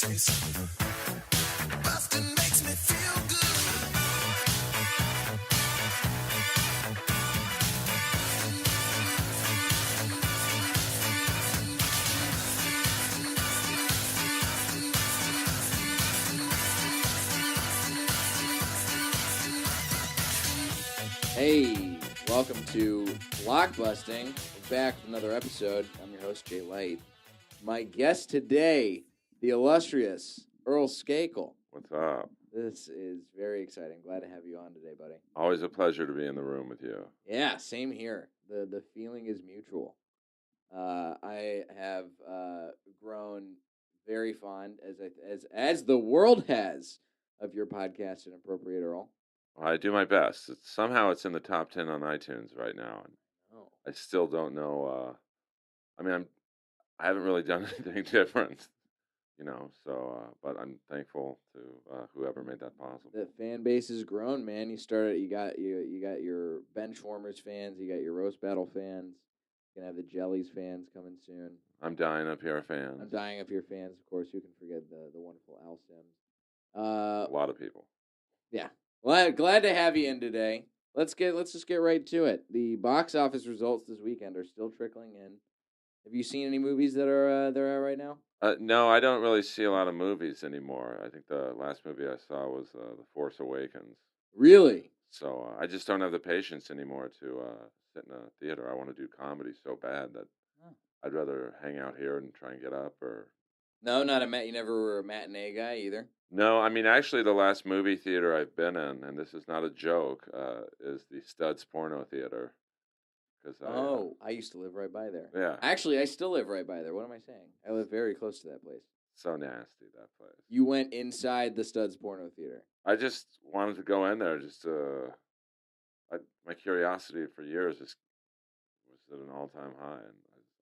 face. Busting makes me feel good. Hey, welcome to Blockbusting. We're back with another episode. I'm your host, Jay Light. My guest today, the illustrious Earl Skakel. What's up? This is very exciting. Glad to have you on today, buddy. Always a pleasure to be in the room with you. Yeah, same here. The feeling is mutual. I have grown very fond, as the world has, of your podcast, Inappropriate Earl. I do my best. Somehow it's in the top 10 on iTunes right now. And Oh, I still don't know. I haven't really done anything different, but I'm thankful to whoever made that possible. the fan base has grown, man. You got your Benchwarmers fans, you got your Roast Battle fans. You're gonna have the Jellies fans coming soon. I'm dying up here, fans. I'm dying up here, fans. Of course, who can forget the wonderful Al Sims? A lot of people. Yeah. Well, glad to have you in today. Let's just get right to it. The box office results this weekend are still trickling in. Have you seen any movies that are there right now? No, I don't really see a lot of movies anymore. I think the last movie I saw was The Force Awakens. Really? So I just don't have the patience anymore to sit in a theater. I want to do comedy so bad that I'd rather hang out here and try and get up. Or No, not a You never were a matinee guy either. no, I mean actually the last movie theater I've been in, and this is not a joke, is the Studs Porno Theater. Because I used to live right by there. yeah, Actually, I still live right by there. What am I saying? I live very close to that place. so nasty that place. You went inside the Studs Porno Theater. I just wanted to go in there. My curiosity for years was at an all-time high, and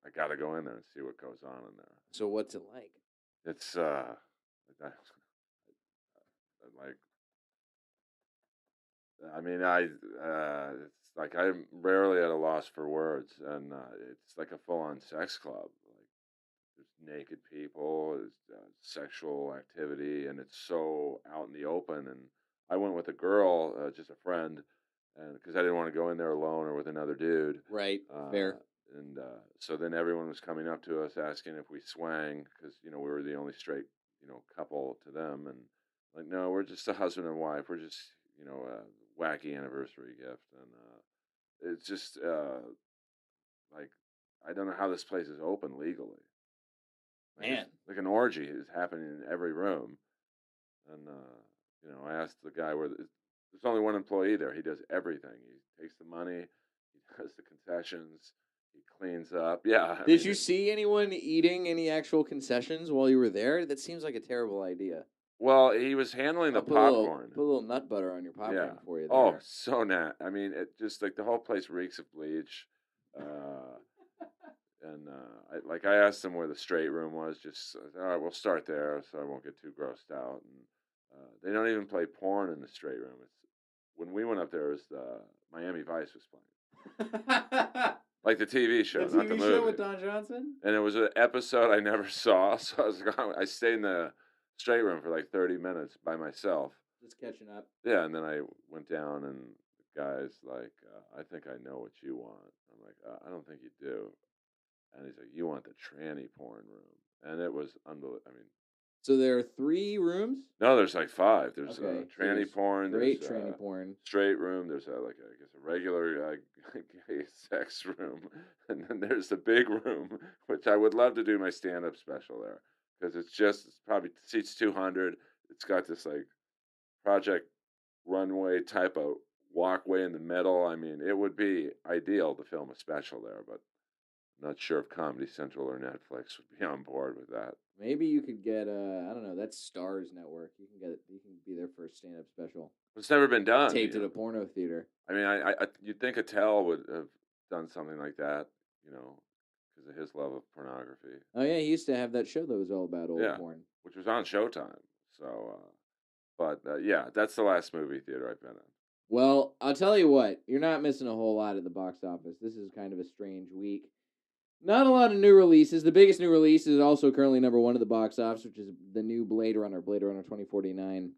I got to go in there and see what goes on in there. So what's it like? It's like it's like I'm rarely at a loss for words, and it's like a full-on sex club. Like there's naked people, there's sexual activity, and it's so out in the open. And I went with a girl, just a friend, and because I didn't want to go in there alone or with another dude. Right. Fair. And so then everyone was coming up to us asking if we swang because we were the only straight couple to them, and like no, we're just a husband and wife. We're just a wacky anniversary gift, and it's just like I don't know how this place is open legally. Man, like an orgy is happening in every room, and I asked the guy there's only one employee there. He does everything. He takes the money, he does the concessions. He cleans up. Yeah. Did you see anyone eating any actual concessions while you were there? That seems like a terrible idea. Well, he was handling the popcorn. Put a little nut butter on your popcorn for you there. Oh, so nat. I mean, it just like the whole place reeks of bleach. I asked him where the straight room was. Just all right, we'll start there, so I won't get too grossed out. And they don't even play porn in the straight room. When we went up there, it was Miami Vice was playing. Like the TV show, the not the TV movie. show with Don Johnson? And it was an episode I never saw, so I stayed in the straight room for like 30 minutes by myself. Just catching up. Yeah, and then I went down, and the guy's like, I think I know what you want. I'm like, I don't think you do. And he's like, you want the tranny porn room. And it was unbelievable. I mean, so there are 3 rooms? no, there's like 5. There's tranny porn. Great there's tranny porn. Straight room. There's a regular gay sex room, and then there's the big room, which I would love to do my stand-up special there because it's probably seats 200. It's got this like Project Runway type of walkway in the middle. I mean, it would be ideal to film a special there, but I'm not sure if Comedy Central or Netflix would be on board with that. Maybe you could get I don't know, that's Stars Network. You can be there for a stand-up special. It's never been done. Taped at a porno theater. I mean, you'd think Attell would have done something like that, because of his love of pornography. Oh yeah, he used to have that show that was all about old porn, which was on Showtime. So, yeah, that's the last movie theater I've been in. Well, I'll tell you what, you're not missing a whole lot at the box office. This is kind of a strange week. Not a lot of new releases. The biggest new release is also currently number one at the box office, which is the new Blade Runner 2049.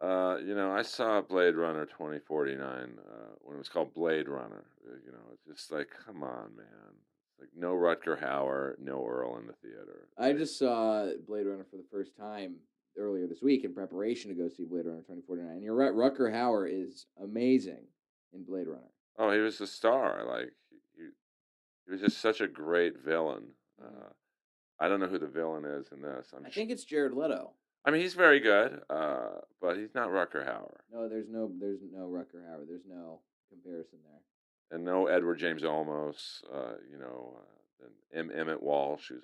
I saw Blade Runner 2049 when it was called Blade Runner. It's just like, come on, man. Like no Rutger Hauer, no Earl in the theater. I just saw Blade Runner for the first time earlier this week in preparation to go see Blade Runner 2049. You're right, Rutger Hauer is amazing in Blade Runner. Oh, he was a star. Like he was just such a great villain. I don't know who the villain is in this. I think it's Jared Leto. I mean, he's very good, but he's not Rutger Hauer. No, there's no Rutger Hauer. There's no comparison there. And no Edward James Olmos. And Emmett Walsh, who's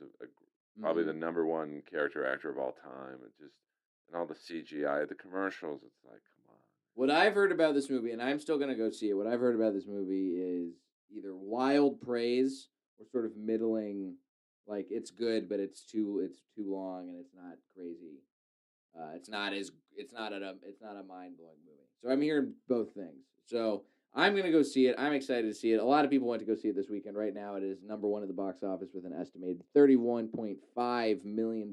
probably the number one character actor of all time, and all the CGI, the commercials. It's like, come on. What I've heard about this movie, and I'm still gonna go see it. What I've heard about this movie is either wild praise or sort of middling. Like it's good, but it's too long and it's not crazy. It's not a mind blowing movie. So I'm hearing both things. So I'm gonna go see it. I'm excited to see it. A lot of people went to go see it this weekend. Right now, it is number one at the box office with an estimated $31.5 million.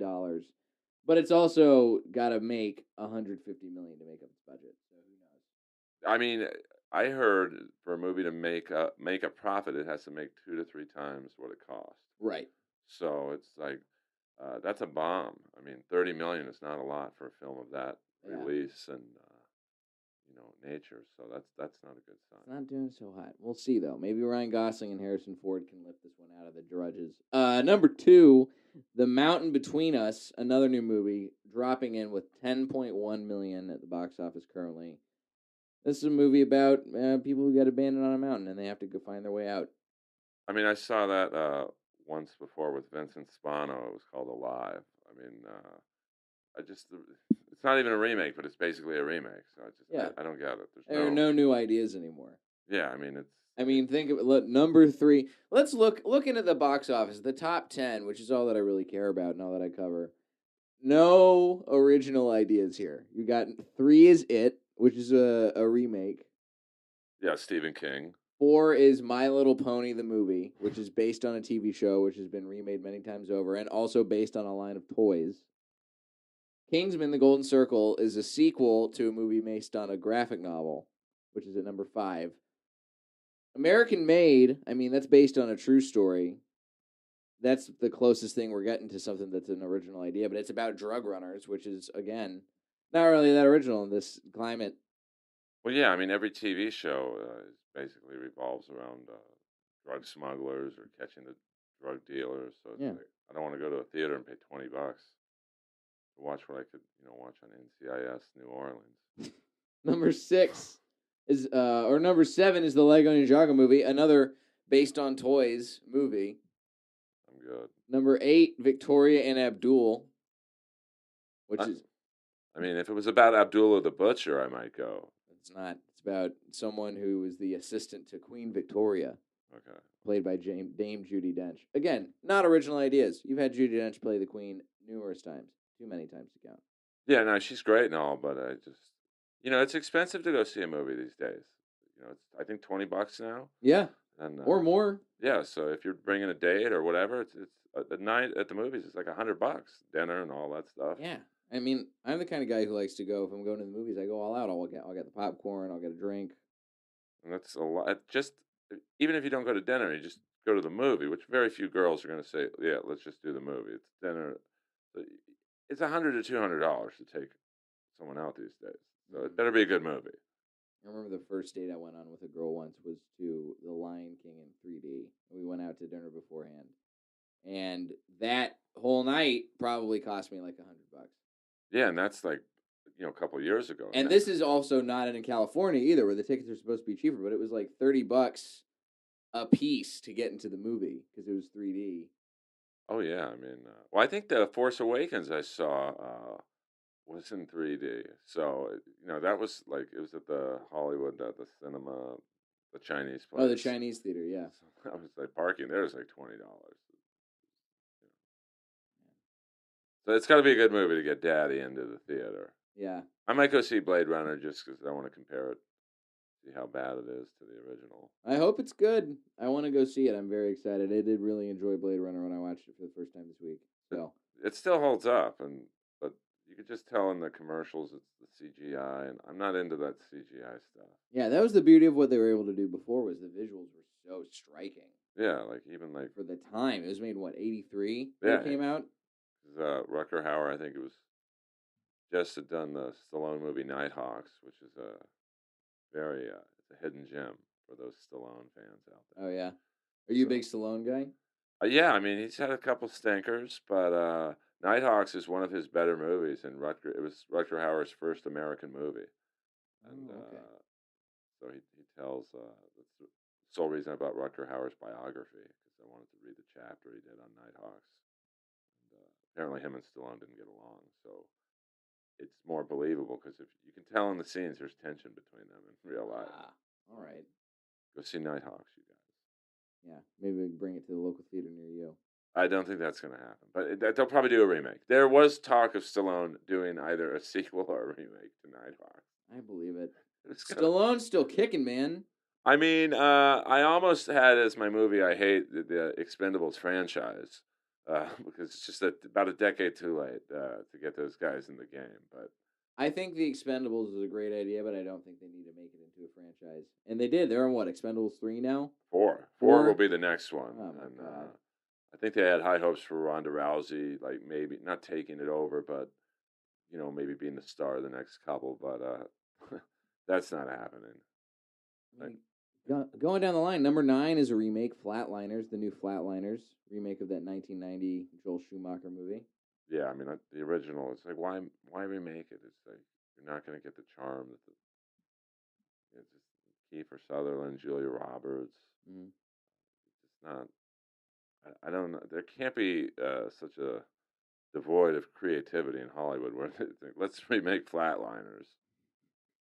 But it's also got to make $150 million to make up its budget. So who knows? I mean, I heard for a movie to make a profit, it has to make 2 to 3 times what it cost. Right. So it's like that's a bomb. I mean, 30 million is not a lot for a film of that release and nature. So that's not a good sign. It's not doing so hot. We'll see though. Maybe Ryan Gosling and Harrison Ford can lift this one out of the drudges. Number 2, The Mountain Between Us, another new movie, dropping in with 10.1 million at the box office currently. This is a movie about people who get abandoned on a mountain and they have to go find their way out. I mean, I saw that once before with Vincent Spano. It was called Alive. I mean, it's not even a remake, but it's basically a remake. So I don't get it. There are no new ideas anymore. Yeah, I mean, think of it. Number 3. Let's look into the box office. The top 10, which is all that I really care about and all that I cover. No original ideas here. You got 3 is It, which is a remake. Yeah, Stephen King. 4 is My Little Pony, the movie, which is based on a TV show, which has been remade many times over, and also based on a line of toys. Kingsman: The Golden Circle is a sequel to a movie based on a graphic novel, which is at number 5. American Made, I mean, that's based on a true story. That's the closest thing we're getting to something that's an original idea, but it's about drug runners, which is, again, not really that original in this climate. Well, yeah, I mean, every TV show basically revolves around drug smugglers or catching the drug dealers. So it's like, I don't want to go to a theater and pay $20 to watch what I could, watch on NCIS New Orleans. Number 7 is the Lego Ninjago movie, another based on toys movie. I'm good. Number 8, Victoria and Abdul, which is. I mean, if it was about Abdullah the Butcher, I might go. It's not. It's about someone who was the assistant to Queen Victoria. Okay. Played by Dame Judi Dench. Again, not original ideas. You've had Judi Dench play the Queen numerous times. Too many times to count. Yeah, no, she's great and all, but I just, it's expensive to go see a movie these days. It's I think $20 now. Yeah. And, or more. Yeah, so if you're bringing a date or whatever, it's a night at the movies. It's like $100, dinner and all that stuff. Yeah. I mean, I'm the kind of guy who likes to go. If I'm going to the movies, I go all out. I'll get the popcorn. I'll get a drink. And that's a lot. Just even if you don't go to dinner, you just go to the movie. Which very few girls are going to say, "Yeah, let's just do the movie." It's dinner. It's $100 to $200 to take someone out these days. So it better be a good movie. I remember the first date I went on with a girl once was to The Lion King in 3D. We went out to dinner beforehand, and that whole night probably cost me like $100. Yeah, and that's like, a couple of years ago. And this is also not in California either, where the tickets are supposed to be cheaper, but it was like $30 a piece to get into the movie because it was 3D. Oh yeah, I mean, well, I think the Force Awakens I saw was in 3D. So that was like it was at the Hollywood, the cinema, the Chinese place. Oh, the Chinese theater, yeah. So I was like parking there is like $20. So it's got to be a good movie to get Daddy into the theater. Yeah. I might go see Blade Runner just because I want to compare it see how bad it is to the original. I hope it's good. I want to go see it. I'm very excited. I did really enjoy Blade Runner when I watched it for the first time this week. So It still holds up, but you could just tell in the commercials it's the CGI, and I'm not into that CGI stuff. yeah, that was the beauty of what they were able to do before was the visuals were so striking Yeah, like even like for the time. It was made in what 83 when yeah, it came out. Rucker Hauer, I think it was just had done the Stallone movie Nighthawks, which is a very it's a hidden gem for those Stallone fans out there. Oh yeah, are you a So big Stallone guy? yeah, I mean he's had a couple stinkers, but Nighthawks is one of his better movies, and it was Rutger Hauer's first American movie, and Oh, okay. so he tells that's the sole reason I bought Rutger Hauer's biography because I wanted to read the chapter he did on Nighthawks. And, apparently, him and Stallone didn't get along, so it's more believable because if you can tell in the scenes there's tension between them in real life. Ah, all right. Go see Nighthawks, you guys. Yeah, maybe we can bring it to the local theater near you. I don't think that's going to happen, but they'll probably do a remake. There was talk of Stallone doing either a sequel or a remake to Nighthawks. I believe it. It's gonna, Stallone's still kicking, man. I mean, I almost had as my movie I hate the Expendables franchise because it's just about a decade too late to get those guys in the game. But I think the Expendables is a great idea, but I don't think they need to make it into a franchise. And they did. They're on what, Expendables 3 now? four Four? will be the next one. Oh my And God. I think they had high hopes for Ronda Rousey, like maybe not taking it over, but maybe being the star of the next couple. But that's not happening. I mean, going down the line, number 9 is a remake, Flatliners, the new Flatliners, remake of that 1990 Joel Schumacher movie. Yeah, I mean the original. It's like why remake it? It's like you're not going to get the charm that it's just Kiefer Sutherland, Julia Roberts. Mm. It's not. I don't know. There can't be such a devoid of creativity in Hollywood where they think, let's remake Flatliners,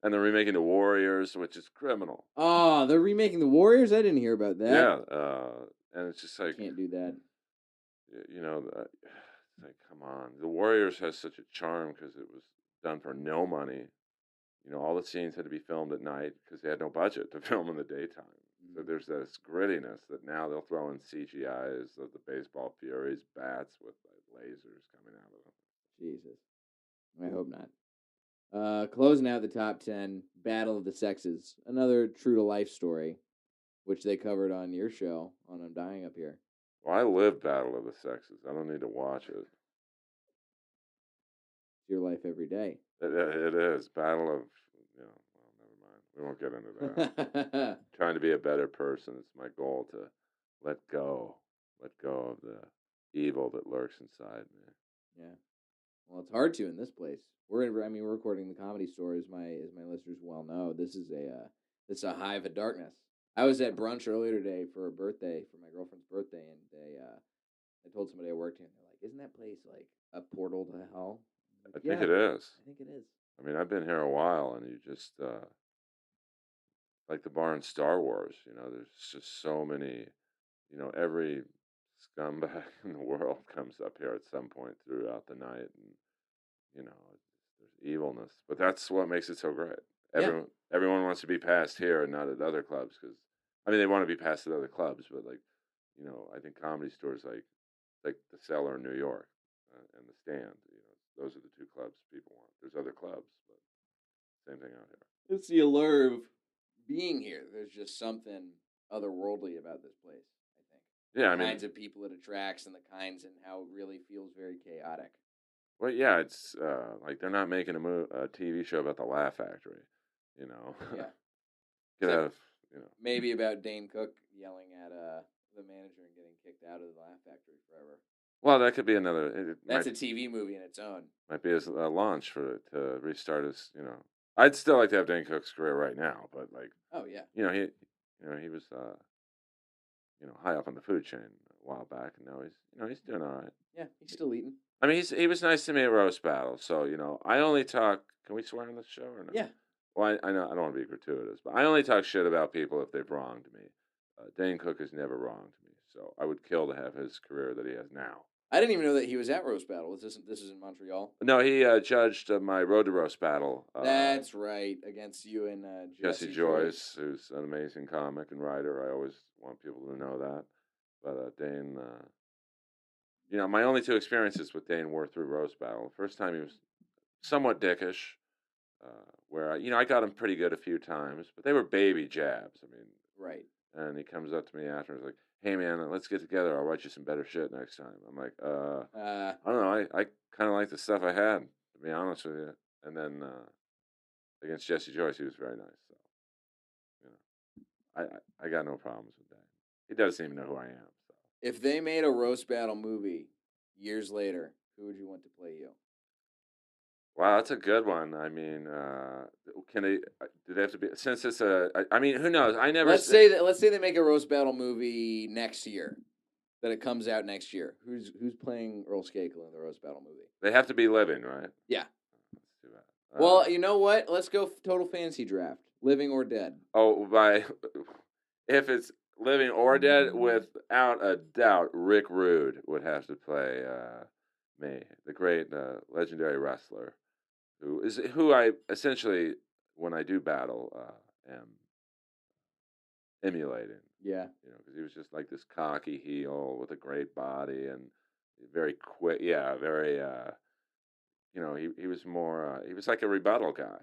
and they're remaking The Warriors, which is criminal. Oh, they're remaking The Warriors? I didn't hear about that. Yeah, and it's just like Can't do that. It's like come on. The Warriors has such a charm because it was done for no money. All the scenes had to be filmed at night because they had no budget to film in the daytime. So there's this grittiness that now they'll throw in CGIs of the baseball Furies bats with lasers coming out of them. Jesus. I hope not. Closing out the top 10, Battle of the Sexes, another true to life story, which they covered on your show on I'm Dying Up Here. Well, I live Battle of the Sexes. I don't need to watch it. It's your life every day. It is Battle of well, never mind. We won't get into that. Trying to be a better person. It's my goal to let go of the evil that lurks inside me. Yeah. Well, it's hard to in this place. We're recording the Comedy Store, as my listeners well know. This is a hive of darkness. I was at brunch earlier today for my girlfriend's birthday, and I told somebody I worked here, and they're like, "Isn't that place like a portal to hell?" I'm I like, think "Yeah, it is. I think it is." I mean, I've been here a while, and you just like the bar in Star Wars. There's just so many. Every scumbag in the world comes up here at some point throughout the night, and there's evilness. But that's what makes it so great. Yeah. Everyone wants to be passed here and not at other clubs because, I mean, they want to be passed at other clubs, but I think Comedy Stores like the Cellar in New York and the Stand. Those are the two clubs people want. There's other clubs, but same thing out here. It's the allure of being here. There's just something otherworldly about this place, I think. Yeah, I The mean, kinds of people it attracts and the kinds and how it really feels very chaotic. well, yeah, it's like they're not making a TV show about the Laugh Factory. Yeah. Could Except have, maybe about Dane Cook yelling at the manager and getting kicked out of the Laugh Factory forever. well, that could be another. That's a TV movie in its own. Might be a launch to restart his. I'd still like to have Dane Cook's career right now, but like, Oh yeah. he was high up on the food chain a while back, and now he's doing all right. Yeah, he's still eating. I mean, he was nice to me at Roast Battle, so I only talk. Can we swear on this show or no? Yeah. Well, I know I don't want to be gratuitous, but I only talk shit about people if they've wronged me. Dane Cook has never wronged me, so I would kill to have his career that he has now. I didn't even know that he was at Roast Battle. This is in Montreal. No, he judged my Road to Roast battle. That's right, against you and Jesse Joyce, who's an amazing comic and writer. I always want people to know that. But Dane, my only two experiences with Dane were through Roast Battle. The first time he was somewhat dickish, where I got him pretty good a few times, but they were baby jabs. I mean, Right. and he comes up to me after and is like, "Hey man, let's get together. I'll write you some better shit next time." I'm like, I don't know. I kind of like the stuff I had, to be honest with you. And then against Jesse Joyce, he was very nice. So, you know, I got no problems with that. He doesn't even know who I am. So. If they made a Roast Battle movie years later, who would you want to play you? Wow, that's a good one. I mean, can they? Do they have to be? Since it's a, I mean, who knows? I never. Let's say they make a Roast Battle movie next year. That it comes out next year. Who's playing Earl Skakel in the Roast Battle movie? They have to be living, right? Yeah. Let's do that. Well, you know what? Let's go total fantasy draft. Living or dead. Oh, if it's living or dead, without a doubt, Rick Rude would have to play me, the great legendary wrestler, who I essentially, when I do battle, am emulating. Yeah. Because he was just like this cocky heel with a great body and very quick. Yeah, very. He was more. He was like a rebuttal guy.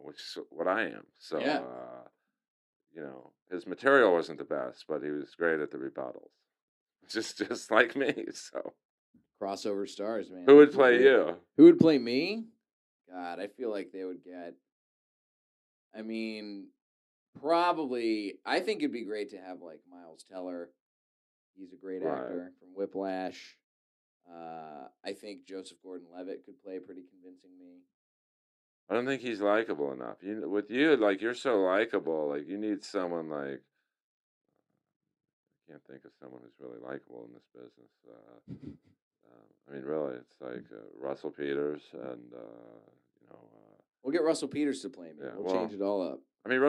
Which is what I am. So. Yeah. His material wasn't the best, but he was great at the rebuttals. Just like me. So. Crossover stars, man. Who would play you? Who would play me? God, I feel like they would get. I mean, probably. I think it'd be great to have like Miles Teller. He's a great actor from Whiplash. I think Joseph Gordon-Levitt could play pretty convincing me. I don't think he's likable enough. With you, like you're so likable. Like you need someone like. I can't think of someone who's really likable in this business. I mean, really, it's like Russell Peters and We'll get Russell Peters to play me. Yeah, we'll change it all up. I mean,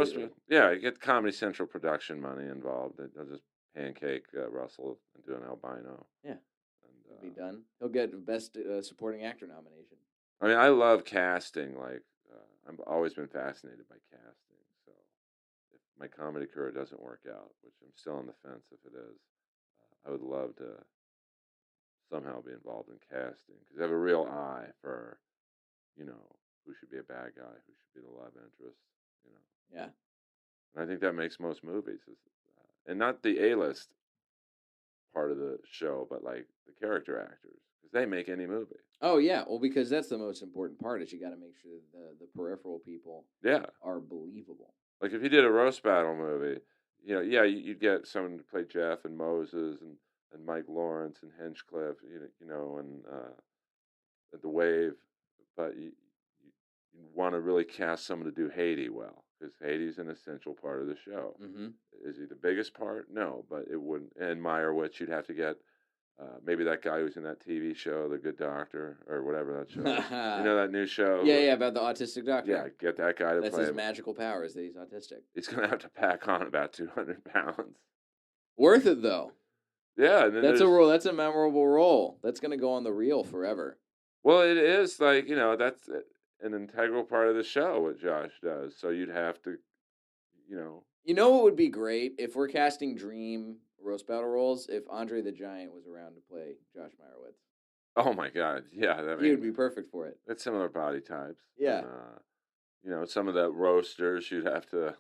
you get Comedy Central production money involved. They'll just pancake Russell and do an albino. Yeah, it'll be done. He'll get best supporting actor nomination. I mean, I love casting. Like, I've always been fascinated by casting. So, if my comedy career doesn't work out, which I'm still on the fence if it is, I would love to somehow be involved in casting because I have a real eye for, who should be a bad guy, who should be the love interest. Yeah. And I think that makes most movies, and not the A-list part of the show, but like the character actors, because they make any movie. Oh yeah, well because that's the most important part is you got to make sure the peripheral people are believable. Like if you did a roast battle movie, you'd get someone to play Jeff and Moses and Mike Lawrence and Hinchcliffe, and the Wave, but you want to really cast someone to do Haiti well, because Haiti's an essential part of the show. Mm-hmm. Is he the biggest part? No, but it wouldn't. And Meyerowitz, you'd have to get maybe that guy who's in that TV show, The Good Doctor, or whatever that show is. That new show? Yeah, about the autistic doctor. Yeah, get that guy to play. That's his magical power is that he's autistic. He's going to have to pack on about 200 pounds. Worth it, though. Yeah. And then that's a role. That's a memorable role. That's going to go on the reel forever. Well, it is like, that's an integral part of the show, what Josh does. So you'd have to, You know what would be great if we're casting dream roast battle roles? If Andre the Giant was around to play Josh Meyerowitz. Oh my God! Yeah, he would be perfect for it. It's similar body types. Yeah. And, some of the roasters you'd have to,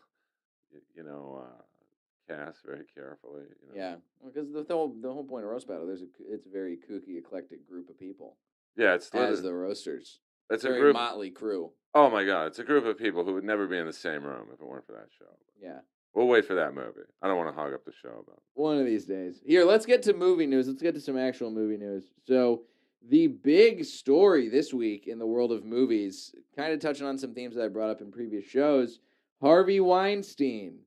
cast very carefully. Yeah, because the whole point of roast battle, it's a very kooky, eclectic group of people. Yeah, it's as the roasters. It's a very group, motley crew. Oh my God, it's a group of people who would never be in the same room if it weren't for that show. Yeah. We'll wait for that movie. I don't want to hog up the show about it. One of these days. Here, let's get to movie news. Let's get to some actual movie news. So, the big story this week in the world of movies, kind of touching on some themes that I brought up in previous shows, Harvey Weinstein.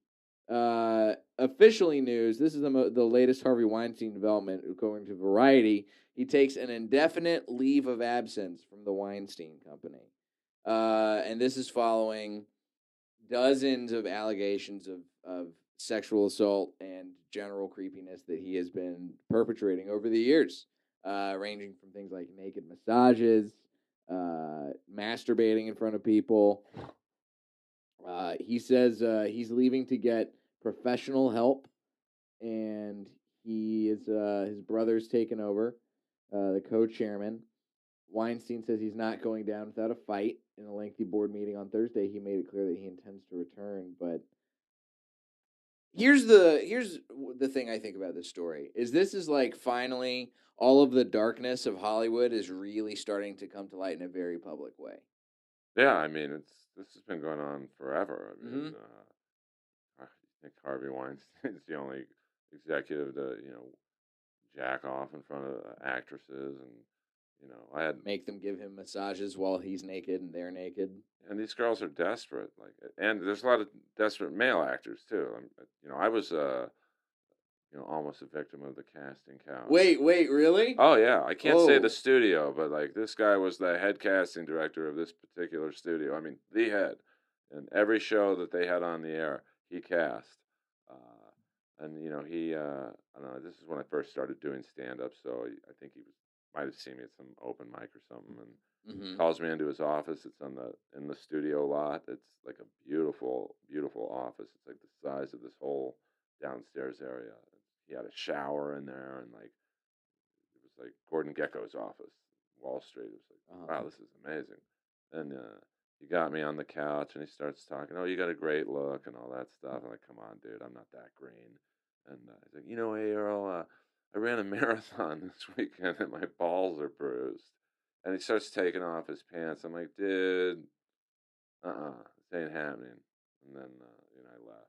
Officially news, this is the latest Harvey Weinstein development, according to Variety. He takes an indefinite leave of absence from the Weinstein Company. And this is following dozens of allegations of sexual assault and general creepiness that he has been perpetrating over the years. ranging from things like naked massages, masturbating in front of people. He says he's leaving to get professional help, and he is his brother's taken over, the co-chairman. Weinstein says he's not going down without a fight. In a lengthy board meeting on Thursday, he made it clear that he intends to return. But here's the thing I think about this story is this is like finally all of the darkness of Hollywood is really starting to come to light in a very public way. Yeah, I mean, this has been going on forever. I mean, Mhm. I think Harvey Weinstein's the only executive to, jack off in front of actresses, and I had, Make them give him massages while he's naked and they're naked. and these girls are desperate, like, and there's a lot of desperate male actors too. I was, almost a victim of the casting couch. Wait, really? Oh yeah, I can't say Whoa. the studio, but like this guy was the head casting director of this particular studio. I mean, the head. And every show that they had on the air, he cast. And he, I don't know. This is when I first started doing stand up, so I think he might have seen me at some open mic or something, and Mm-hmm. calls me into his office. It's in the studio lot. It's like a beautiful, beautiful office. It's like the size of this whole downstairs area. He had a shower in there, and like it was like Gordon Gekko's office, Wall Street. It was like, wow, this is amazing. And he got me on the couch, and he starts talking. Oh, you got a great look and all that stuff. I'm like, come on, dude, I'm not that green. And he's like, hey, Earl, I ran a marathon this weekend, and my balls are bruised. And he starts taking off his pants. I'm like, dude, this ain't happening. And then, I left.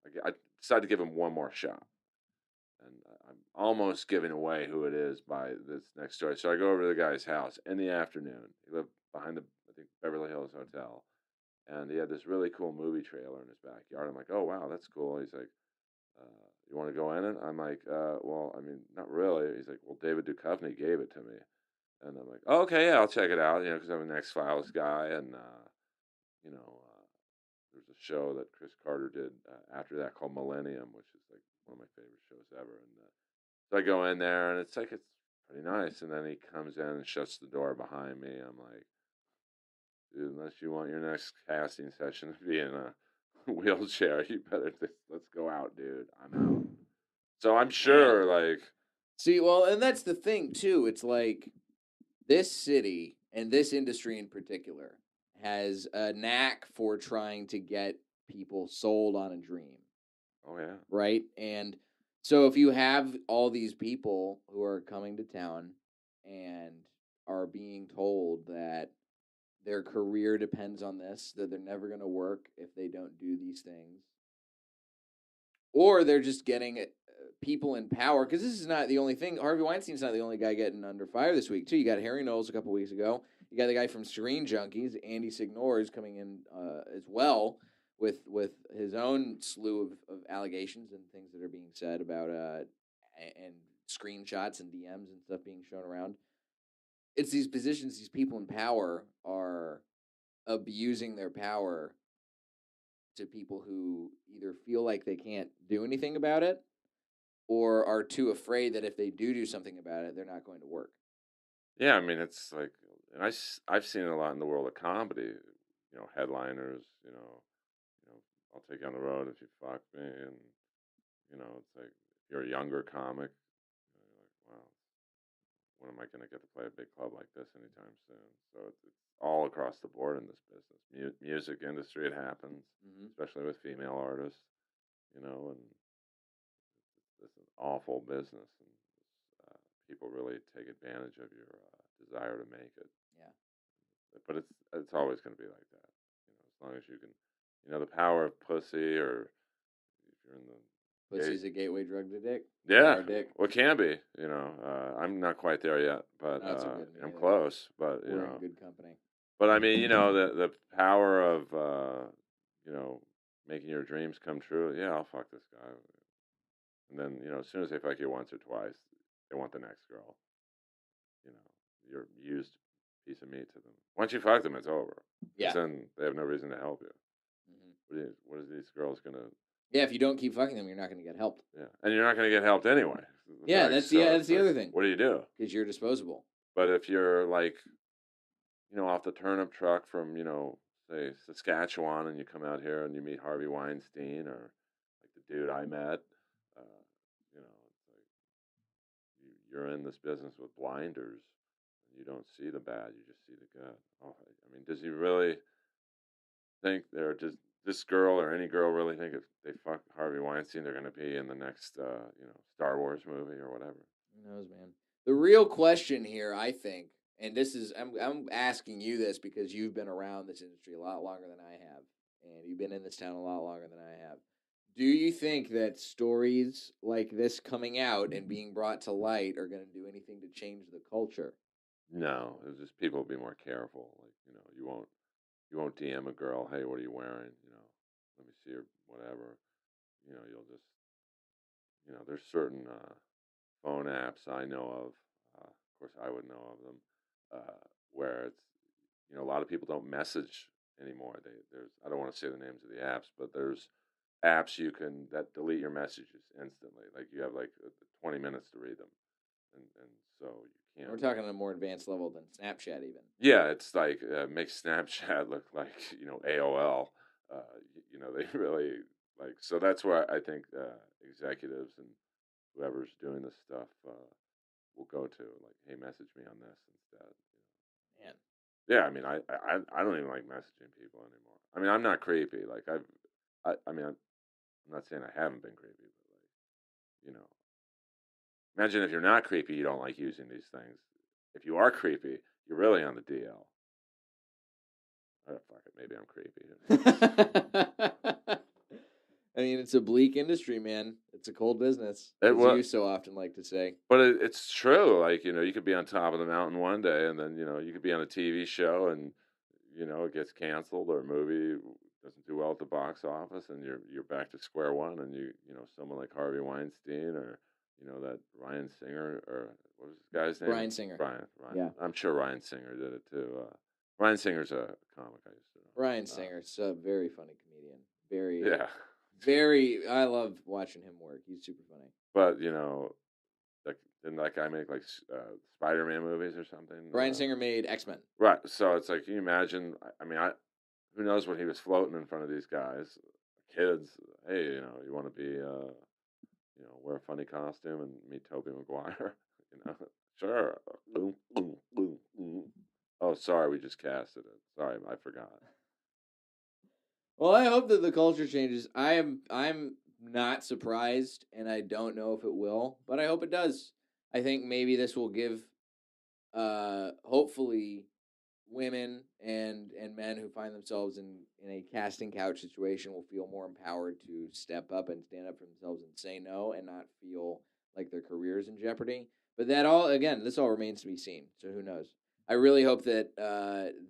And then I decided to give him one more shot. And I'm almost giving away who it is by this next story. So I go over to the guy's house in the afternoon. He lived behind I think, Beverly Hills Hotel. And he had this really cool movie trailer in his backyard. I'm like, oh, wow, that's cool. He's like, you want to go in it? I'm like, well, I mean, not really. He's like, well, David Duchovny gave it to me. And I'm like, oh, okay, yeah, I'll check it out, because I'm an X-Files guy. And, there's a show that Chris Carter did after that called Millennium, which is like one of my favorite shows ever. And so I go in there, and it's pretty nice. And then he comes in and shuts the door behind me. I'm like, dude, unless you want your next casting session to be in a wheelchair, you better let's go out, dude. I'm out. So I'm sure, like, See, well, and that's the thing too. It's like this city and this industry in particular has a knack for trying to get people sold on a dream, oh yeah, right? And so if you have all these people who are coming to town and are being told that their career depends on this, that they're never going to work if they don't do these things, or they're just getting people in power, because this is not the only thing. Harvey Weinstein's not the only guy getting under fire this week, too. You got Harry Knowles a couple weeks ago. You got the guy from Screen Junkies, Andy Signore, is coming in as well with his own slew of allegations and things that are being said about and screenshots and DMs and stuff being shown around. It's these positions, these people in power are abusing their power to people who either feel like they can't do anything about it or are too afraid that if they do something about it, they're not going to work. yeah. I mean, it's like, and I've seen it a lot in the world of comedy. Headliners. I'll take you on the road if you fuck me, and it's like if you're a younger comic, you're like, wow, when am I going to get to play a big club like this anytime soon? So it's all across the board in this business. Music industry, it happens, especially with female artists, and it's an awful business, and people really take advantage of your desire to make it. Yeah. But it's always going to be like that, as long as you can, the power of pussy, or if you're in the Pussy's a gateway drug to dick. yeah, Or dick. well, it can be. I'm not quite there yet, but No, it's okay. I'm close. But We're in good company. but I mean, the power of making your dreams come true. Yeah, I'll fuck this guy, and then as soon as they fuck you once or twice, they want the next girl. You're used piece of meat to them. Once you fuck them, it's over. 'Cause Yeah. then they have no reason to help you. Mm-hmm. What is these girls gonna? Yeah, if you don't keep fucking them, you're not going to get helped. Yeah, and you're not going to get helped anyway. Yeah, Like, that's so that's it's the like, other thing. what do you do? Because you're disposable. But if you're like, off the turnip truck from, say Saskatchewan, and you come out here and you meet Harvey Weinstein or like the dude I met, it's like you're in this business with blinders. And you don't see the bad, you just see the good. Oh, I mean, does he really think does this girl or any girl really think if they fuck Harvey Weinstein, they're going to be in the next, Star Wars movie or whatever? Who knows, man? The real question here, I think, and this is, I'm asking you this because you've been around this industry a lot longer than I have, and you've been in this town a lot longer than I have. Do you think that stories like this coming out and being brought to light are going to do anything to change the culture? No, it's just people will be more careful. Like, you won't DM a girl, hey, what are you wearing? Let me see your whatever. You'll just, there's certain phone apps I know of. Of course, I would know of them, where it's, a lot of people don't message anymore. There's, I don't want to say the names of the apps, but there's apps that delete your messages instantly. Like you have like 20 minutes to read them, and so you can't. We're talking on a more advanced level than Snapchat, even. Yeah, it's like makes Snapchat look like AOL. They really like. So that's why I think executives and whoever's doing this stuff will go to like, hey, message me on this instead. Man. Yeah, I mean, I don't even like messaging people anymore. I mean, I'm not creepy. Like I'm not saying I haven't been creepy, but like, imagine if you're not creepy, you don't like using these things. If you are creepy, you're really on the DL. Oh, fuck it. Maybe I'm creepy. I mean, it's a bleak industry, man. It's a cold business, It as wa- you so often like to say. But it's true. Like, you could be on top of the mountain one day, and then, you could be on a TV show, and, it gets canceled, or a movie doesn't do well at the box office, and you're back to square one, and someone like Harvey Weinstein, or, that Ryan Singer, or what was this guy's name? Bryan Singer. Ryan. Yeah. I'm sure Ryan Singer did it too. Ryan Singer's a comic I used to know. Bryan Singer's a very funny comedian. Very, Yeah. very. I love watching him work. He's super funny. But, like, didn't that guy make like Spider-Man movies or something? Bryan Singer made X-Men. Right. So it's like, can you imagine? I mean, who knows what he was floating in front of these guys, kids? Hey, you want to be, wear a funny costume and meet Tobey Maguire? Sure. Oh, sorry, we just casted it. Sorry, I forgot. Well, I hope that the culture changes. I'm not surprised, and I don't know if it will, but I hope it does. I think maybe this will give, hopefully, women and men who find themselves in a casting couch situation will feel more empowered to step up and stand up for themselves and say no and not feel like their career is in jeopardy. But this all remains to be seen. So who knows? I really hope that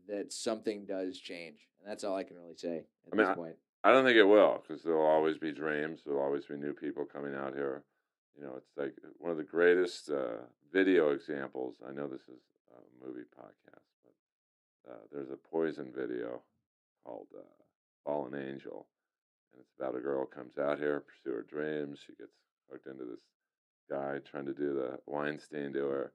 that something does change, and that's all I can really say at this point. I don't think it will, because there'll always be dreams. There'll always be new people coming out here. It's like one of the greatest video examples. I know this is a movie podcast, but there's a Poison video called Fallen Angel. And it's about a girl who comes out here, pursue her dreams. She gets hooked into this guy trying to do the Weinstein to her.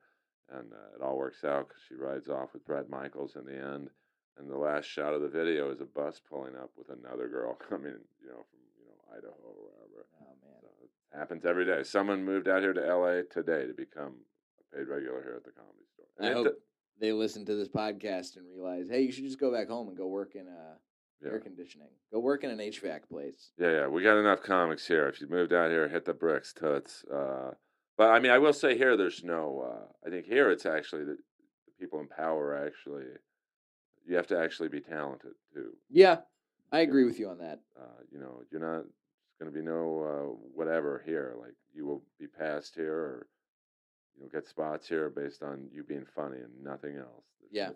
And it all works out because she rides off with Bret Michaels in the end. And the last shot of the video is a bus pulling up with another girl coming, from, Idaho or wherever. Oh, man. So it happens every day. Someone moved out here to L.A. today to become a paid regular here at the Comedy Store. And I hope they listen to this podcast and realize, hey, you should just go back home and go work in air conditioning. Go work in an HVAC place. Yeah. We got enough comics here. If you moved out here, hit the bricks, toots. But, I mean, I will say here, there's no, I think here it's actually the people in power actually, you have to actually be talented, too. Yeah, I agree with you on that. You're not, there's going to be no whatever here. Like, you will be passed here, or you'll get spots here based on you being funny and nothing else. Yeah.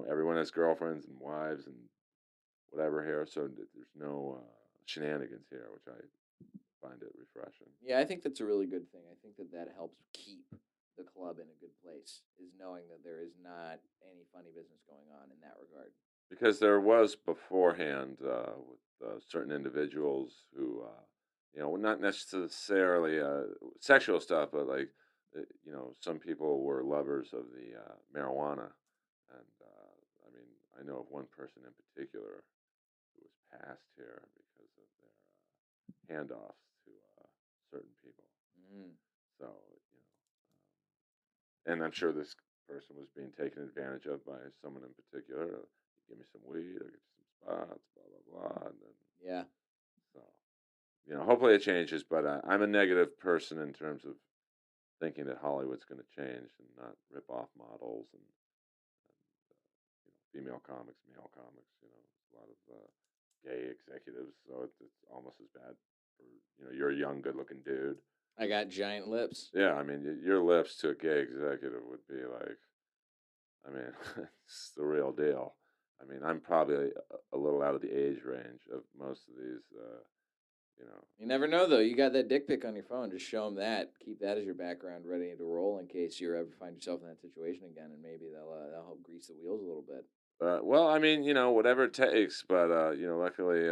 Everyone has girlfriends and wives and whatever here, so there's no shenanigans here, which I find it refreshing. Yeah, I think that's a really good thing. I think that helps keep the club in a good place, is knowing that there is not any funny business going on in that regard. Because there was beforehand with certain individuals who not necessarily sexual stuff, but like, some people were lovers of the marijuana, and I mean, I know of one person in particular who was passed here because of their handoffs to certain people. Mm. So, and I'm sure this person was being taken advantage of by someone in particular. Give me some weed, I'll get you some spots, blah blah blah, and then Yeah. so hopefully it changes. But I'm a negative person in terms of thinking that Hollywood's going to change and not rip off models and female comics, male comics. A lot of gay executives, so it's almost as bad for you're a young, good-looking dude. I got giant lips. Yeah, I mean, your lips to a gay executive would be like, I mean, it's the real deal. I mean, I'm probably a little out of the age range of most of these. You never know, though. You got that dick pic on your phone. Just show them that. Keep that as your background, ready to roll in case you ever find yourself in that situation again, and maybe they'll help grease the wheels a little bit. Well, I mean, whatever it takes. But luckily,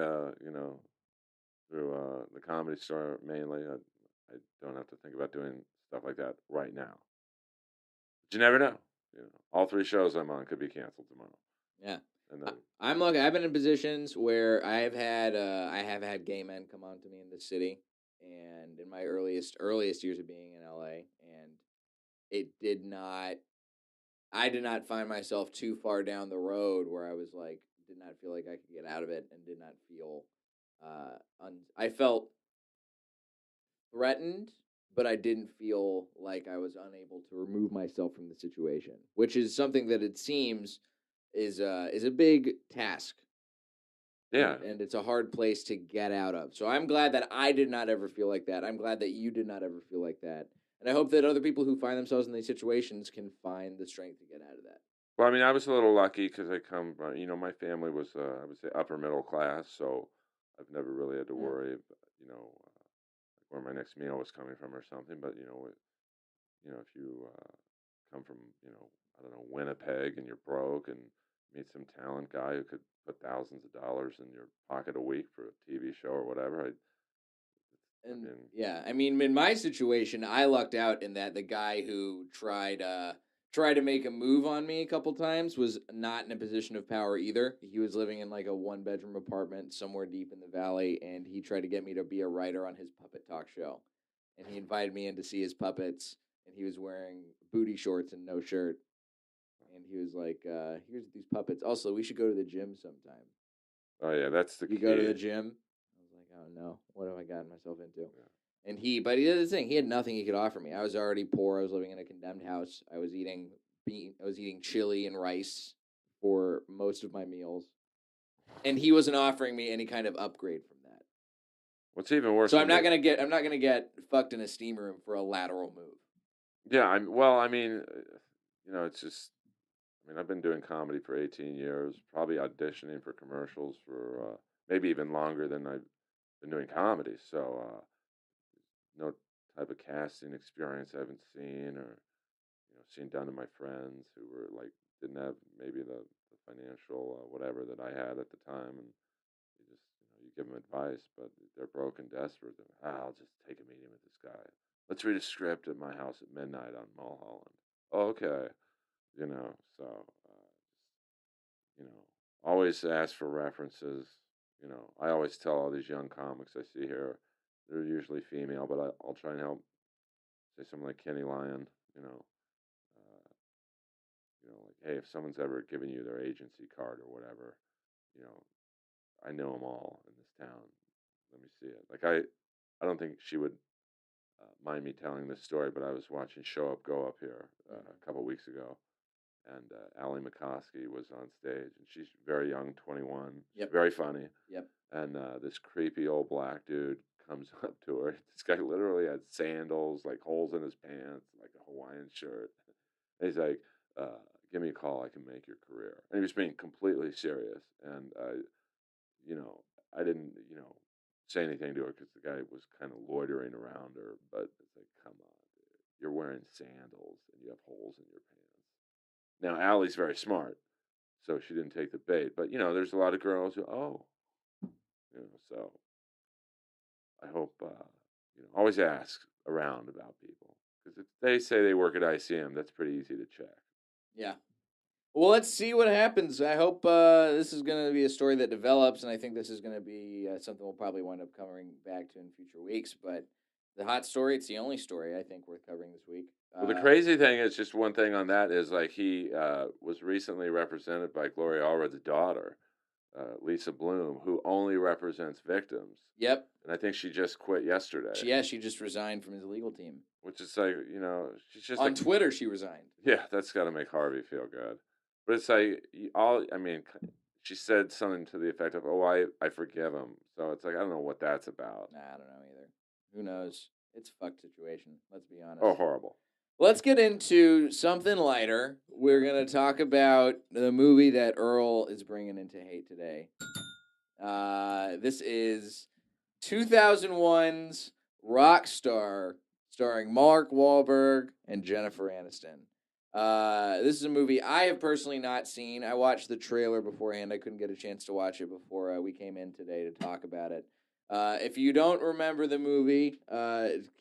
through the Comedy Store mainly, I don't have to think about doing stuff like that right now. But you never know. All 3 shows I'm on could be canceled tomorrow. Yeah. And then, I'm lucky. I've been in positions where I have had gay men come on to me in the city, and in my earliest years of being in LA, and it did not. I did not find myself too far down the road where I was like, did not feel like I could get out of it, and did not feel. I felt threatened, but I didn't feel like I was unable to remove myself from the situation, which is something that it seems is a big task. yeah. And it's a hard place to get out of. So I'm glad that I did not ever feel like that. I'm glad that you did not ever feel like that. And I hope that other people who find themselves in these situations can find the strength to get out of that. Well, I mean, I was a little lucky because I come, my family was, I would say, upper middle class, so I've never really had to Yeah. worry, where my next meal was coming from or something. But if you come from, I don't know, Winnipeg, and you're broke, and meet some talent guy who could put thousands of dollars in your pocket a week for a TV show or whatever, I mean, in my situation, I lucked out in that the guy who tried to make a move on me a couple times was not in a position of power either. He was living in like a 1-bedroom apartment somewhere deep in the valley, and he tried to get me to be a writer on his puppet talk show. And he invited me in to see his puppets, and he was wearing booty shorts and no shirt. And he was like, "Here's these puppets. Also, we should go to the gym sometime." oh yeah, that's the You key. go to the gym? I was like, "Oh no, what have I gotten myself into?" Yeah. But he did the thing. He had nothing he could offer me. I was already poor. I was living in a condemned house. I was eating chili and rice for most of my meals, and he wasn't offering me any kind of upgrade from that. What's even worse? So I'm not gonna get fucked in a steam room for a lateral move. Yeah, well, I mean, it's just. I mean, I've been doing comedy for 18 years, probably auditioning for commercials for maybe even longer than I've been doing comedy. So, no type of casting experience I haven't seen, or seen done to my friends who were like didn't have maybe the financial whatever that I had at the time, and you just you give them advice, but they're broke and desperate. I'll just take a meeting with this guy. Let's read a script at my house at midnight on Mulholland. Oh, okay, so. Always ask for references. I always tell all these young comics I see here, they're usually female, but I'll try and help. Say someone like Kenny Lyon, like, hey, if someone's ever given you their agency card or whatever, you know, I know them all in this town. Let me see it. Like I don't think she would mind me telling this story, but I was watching Show Up, Go Up here a couple weeks ago, and Allie McCoskey was on stage, and she's very young, 21. She's Yep. very funny. Yep. And this creepy old black dude comes up to her. This guy literally had sandals, like holes in his pants, like a Hawaiian shirt. And he's like, "Give me a call. I can make your career." And he was being completely serious. And I didn't, say anything to her because the guy was kind of loitering around her. But it's like, come on, dude, you're wearing sandals and you have holes in your pants. Now, Allie's very smart, so she didn't take the bait. But, there's a lot of girls who, so I hope always ask around about people because if they say they work at ICM, that's pretty easy to check. Yeah. Well, let's see what happens. I hope this is going to be a story that develops, and I think this is going to be something we'll probably wind up covering back to in future weeks. But the hot story, it's the only story I think worth covering this week. Well, the crazy thing is, just one thing on that is like he was recently represented by Gloria Allred's daughter, Lisa Bloom, who only represents victims. Yep. And I think she just quit yesterday. She just resigned from his legal team. Which is like, she's just on Twitter. She resigned. Yeah, that's got to make Harvey feel good. But it's like she said something to the effect of, "Oh, I forgive him." So it's like I don't know what that's about. Nah, I don't know either. Who knows? It's a fucked situation. Let's be honest. Oh, horrible. Let's get into something lighter. We're going to talk about the movie that Earl is bringing into hate today. This is 2001's Rockstar, starring Mark Wahlberg and Jennifer Aniston. This is a movie I have personally not seen. I watched the trailer beforehand. I couldn't get a chance to watch it before we came in today to talk about it. If you don't remember the movie,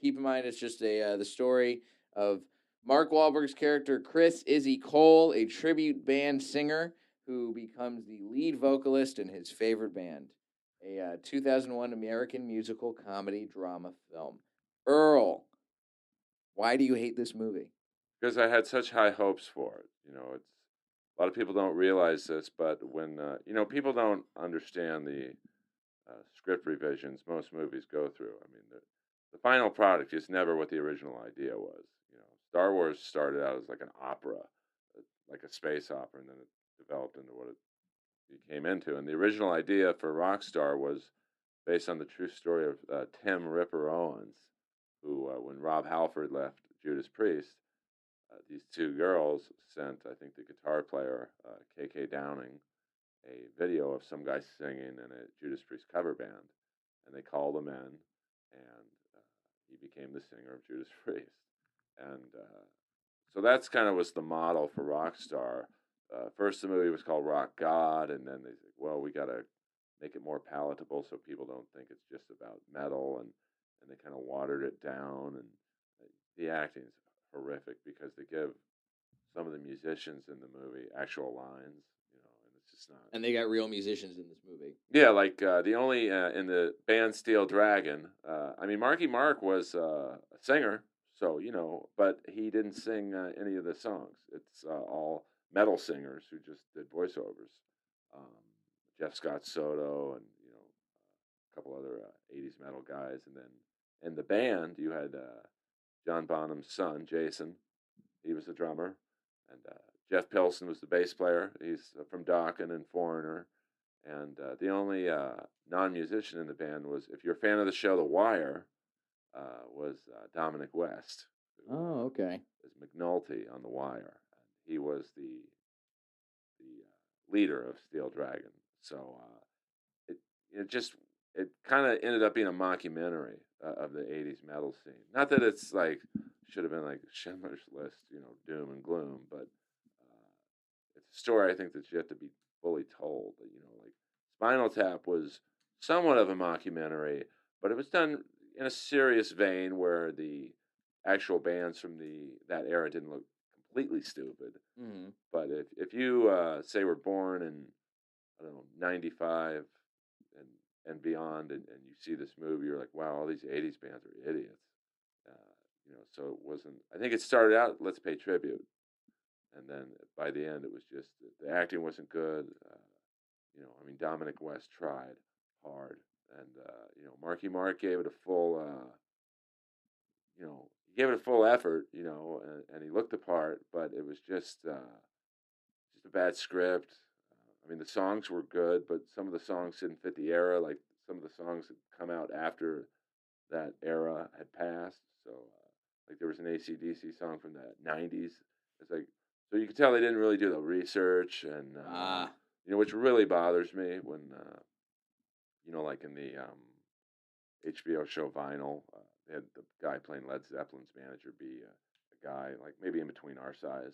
keep in mind it's just the story of Mark Wahlberg's character, Chris Izzy Cole, a tribute band singer who becomes the lead vocalist in his favorite band, a 2001 American musical comedy drama film. Earl, why do you hate this movie? Because I had such high hopes for it. It's a lot of people don't realize this, but when people don't understand the script revisions most movies go through. I mean, the final product is never what the original idea was. Star Wars started out as like an opera, like a space opera, and then it developed into what it became into. And the original idea for Rockstar was based on the true story of Tim Ripper Owens, who, when Rob Halford left Judas Priest, these two girls sent, I think, the guitar player, K.K. Downing, a video of some guy singing in a Judas Priest cover band, and they called him in, and he became the singer of Judas Priest. And so that's kind of was the model for Rockstar. First, the movie was called Rock God, and then they said, well, we got to make it more palatable so people don't think it's just about metal, and they kind of watered it down, and the acting's horrific because they give some of the musicians in the movie actual lines, and it's just not. And they got real musicians in this movie. Yeah, like the only in the band Steel Dragon. Marky Mark was a singer, so but he didn't sing any of the songs. It's all metal singers who just did voiceovers. Jeff Scott Soto and a couple other '80s metal guys, and then in the band you had John Bonham's son Jason. He was the drummer, and Jeff Pilson was the bass player. He's from Dokken and Foreigner. And the only non-musician in the band was, if you're a fan of the show The Wire, was Dominic West. Who, Oh, okay. Was McNulty on The Wire. And he was the leader of Steel Dragon. So it kind of ended up being a mockumentary of the '80s metal scene. Not that it's like should have been like Schindler's List, doom and gloom, but it's a story I think that you have to be fully told. Like Spinal Tap was somewhat of a mockumentary, but it was done in a serious vein where the actual bands from that era didn't look completely stupid. Mm-hmm. But if you say were born in, I don't know, 95 and beyond, and you see this movie, you're like, wow, all these '80s bands are idiots. So it wasn't. I think it started out, let's pay tribute, and then by the end, it was just the acting wasn't good. Dominic West tried hard, and Marky Mark gave it a full, he gave it a full effort, and he looked the part, but it was just a bad script. The songs were good, but some of the songs didn't fit the era. Like some of the songs had come out after that era had passed. So, like there was an AC/DC song from the '90s. It's like, so you could tell they didn't really do the research, and which really bothers me when, like in the HBO show Vinyl, they had the guy playing Led Zeppelin's manager be a guy like maybe in between our size,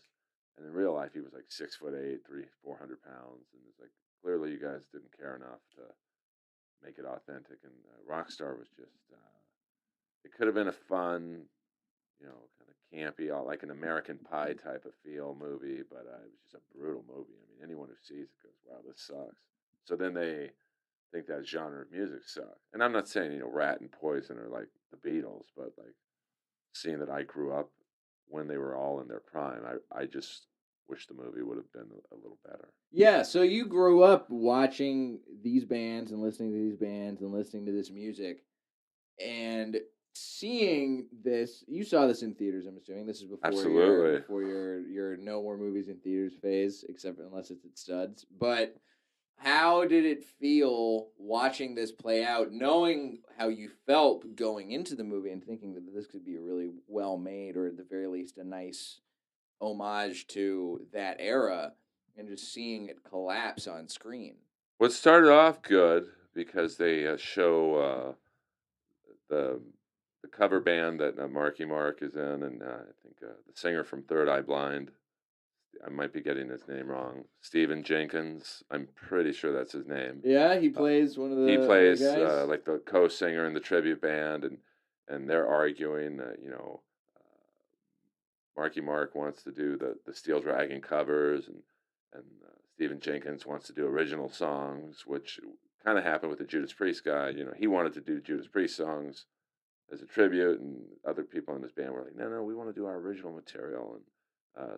and in real life he was like 6'8", 400 pounds, and it's like clearly you guys didn't care enough to make it authentic. And Rockstar was just it could have been a fun, kind of campy, all like an American Pie type of feel movie, but it was just a brutal movie. I mean, anyone who sees it goes, "Wow, this sucks." So then they think that genre of music sucks. And I'm not saying Rat and Poison are like the Beatles, but like seeing that I grew up when they were all in their prime, I just wish the movie would have been a little better. Yeah, so you grew up watching these bands and listening to these bands and listening to this music and seeing this. You saw this in theaters, I'm assuming. This is Absolutely. before your no more movies in theaters phase, except unless it's at Studs. But how did it feel watching this play out, knowing how you felt going into the movie and thinking that this could be a really well made, or at the very least a nice homage to that era, and just seeing it collapse on screen? What started off good because they show the the cover band that Marky Mark is in, and I think the singer from Third Eye Blind. I might be getting his name wrong. Stephen Jenkins. I'm pretty sure that's his name. Yeah, he plays one of the He plays guys. like the co-singer in the tribute band, and they're arguing. Marky Mark wants to do the Steel Dragon covers, and Stephen Jenkins wants to do original songs, which kind of happened with the Judas Priest guy. He wanted to do Judas Priest songs as a tribute, and other people in his band were like, "No, we want to do our original material." And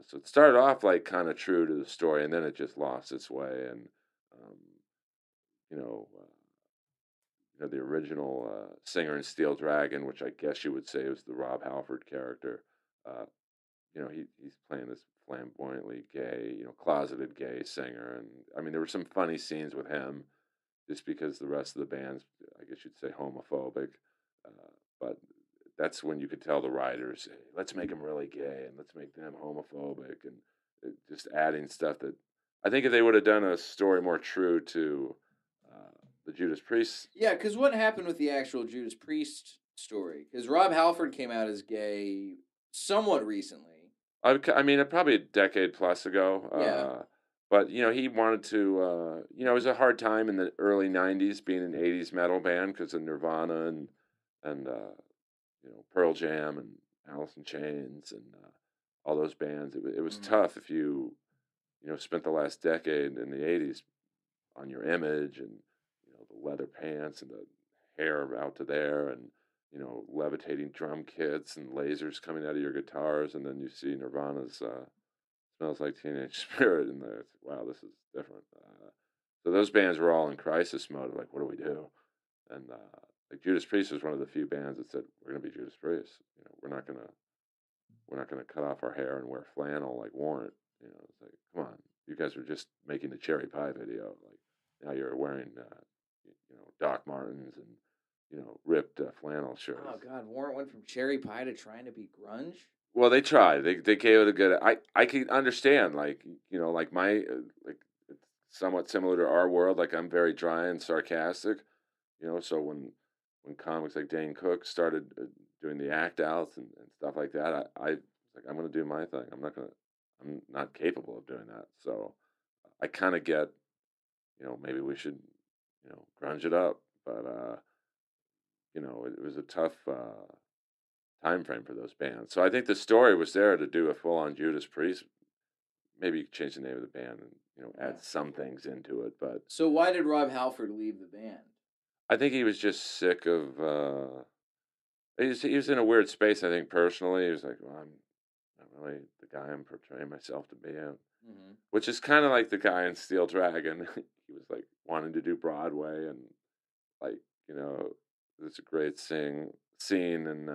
so it started off like kind of true to the story, and then it just lost its way. And um, you know, uh, the original singer in Steel Dragon, which I guess you would say was the Rob Halford character. Uh, he's playing this flamboyantly gay, closeted gay singer, and I mean there were some funny scenes with him, just because the rest of the band's, I guess you'd say, homophobic. But that's when you could tell the writers, "Hey, let's make them really gay and let's make them homophobic," and just adding stuff that I think if they would have done a story more true to the Judas Priest. Yeah, because what happened with the actual Judas Priest story? Because Rob Halford came out as gay somewhat recently. I mean, probably a decade plus ago. Yeah. But he wanted to. It was a hard time in the early '90s being an '80s metal band because of Nirvana and Pearl Jam and Alice in Chains and all those bands. It was tough if you spent the last decade in the '80s on your image and the leather pants and the hair out to there and levitating drum kits and lasers coming out of your guitars, and then you see Nirvana's "Smells Like Teenage Spirit," and it's like, wow, this is different. So those bands were all in crisis mode, like, what do we do? And like Judas Priest was one of the few bands that said, "We're going to be Judas Priest. We're not gonna cut off our hair and wear flannel like Warrant." It's like, come on, you guys were just making the Cherry Pie video. Like now you're wearing Doc Martens and ripped flannel shirts. Oh God, Warrant went from cherry pie to trying to be grunge. Well, they tried. They gave it a good. I can understand. Like like my like it's somewhat similar to our world. Like I'm very dry and sarcastic. So when comics like Dane Cook started doing the act outs and stuff like that, I was like, I'm going to do my thing. I'm not capable of doing that. So I kind of get, maybe we should, grunge it up. But it was a tough time frame for those bands. So I think the story was there to do a full on Judas Priest. Maybe change the name of the band and add some things into it. But So why did Rob Halford leave the band? I think he was just sick of. He was in a weird space. I think personally, he was like, "Well, I'm not really the guy I'm portraying myself to be in," which is kind of like the guy in Steel Dragon. He was like wanting to do Broadway and like there's a great scene and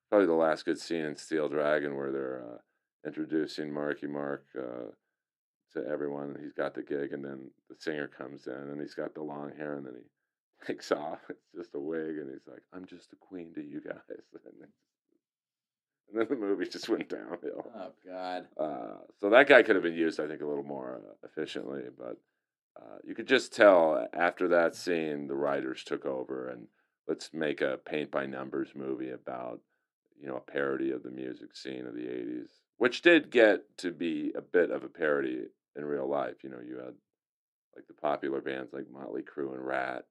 probably the last good scene in Steel Dragon where they're introducing Marky Mark to everyone. He's got the gig, and then the singer comes in, and he's got the long hair, and then he takes off. It's just a wig, and he's like, "I'm just a queen to you guys." And then the movie just went downhill. Oh God. So that guy could have been used, I think, a little more efficiently, but you could just tell after that scene, the writers took over and let's make a paint by numbers movie about, a parody of the music scene of the '80s, which did get to be a bit of a parody in real life. You had like the popular bands like Motley Crue and Rat,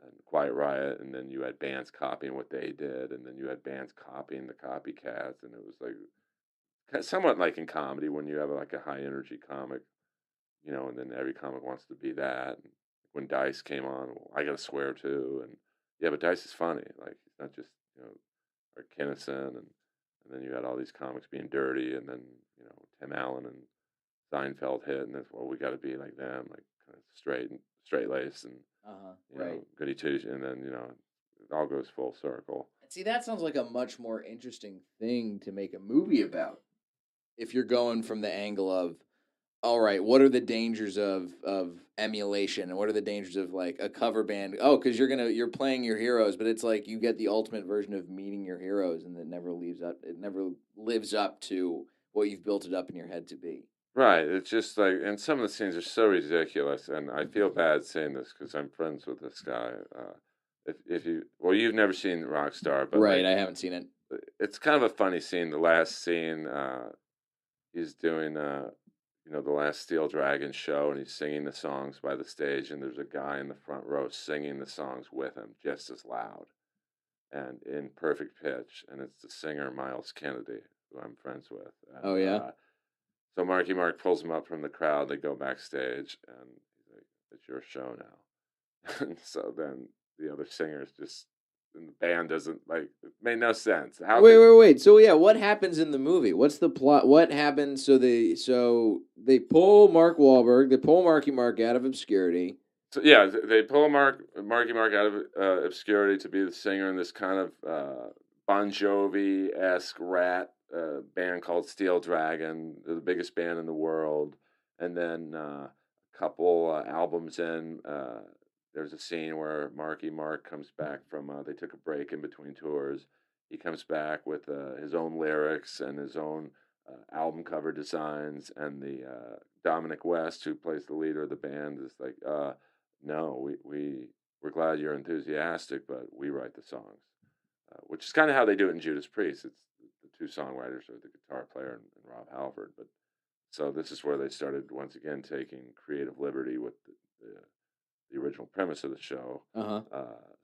and Quiet Riot, and then you had bands copying what they did, and then you had bands copying the copycats, and it was like somewhat like in comedy when you have like a high energy comic, and then every comic wants to be that. And when Dice came on, well, I got to swear too, and yeah, but Dice is funny. Like it's not just or Kinnison, and then you had all these comics being dirty, and then Tim Allen and Seinfeld hit, and that's we got to be like them, like kind of straight laced, and right. goody two, and then it all goes full circle. See, that sounds like a much more interesting thing to make a movie about. If you're going from the angle of, all right, what are the dangers of emulation, and what are the dangers of like a cover band? Oh, because you're playing your heroes, but it's like you get the ultimate version of meeting your heroes, and it never lives up to what you've built it up in your head to be. Right. It's just like, and some of the scenes are so ridiculous, and I feel bad saying this because I'm friends with this guy. If you've never seen Rockstar, but right, I haven't seen it. It's kind of a funny scene. The last scene, he's doing, the last Steel Dragon show, and he's singing the songs by the stage, and there's a guy in the front row singing the songs with him just as loud and in perfect pitch, and it's the singer Miles Kennedy, who I'm friends with. And, oh yeah. So Marky Mark pulls him up from the crowd. They go backstage, and he's like, "It's your show now." And so then the other singers and the band doesn't it made no sense. Wait. So yeah, what happens in the movie? What's the plot? What happens? So they pull Mark Wahlberg, they pull Marky Mark out of obscurity. So yeah, they pull Marky Mark out of obscurity to be the singer in this kind of Bon Jovi-esque rat band called Steel Dragon. They're the biggest band in the world. And then a couple albums in, there's a scene where Marky Mark comes back from, they took a break in between tours. He comes back with his own lyrics and his own album cover designs. And the Dominic West, who plays the leader of the band, is like, no, we're glad you're enthusiastic, but we write the songs, which is kind of how they do it in Judas Priest. It's the two songwriters are the guitar player and Rob Halford. But so this is where they started once again taking creative liberty with the original premise of the show.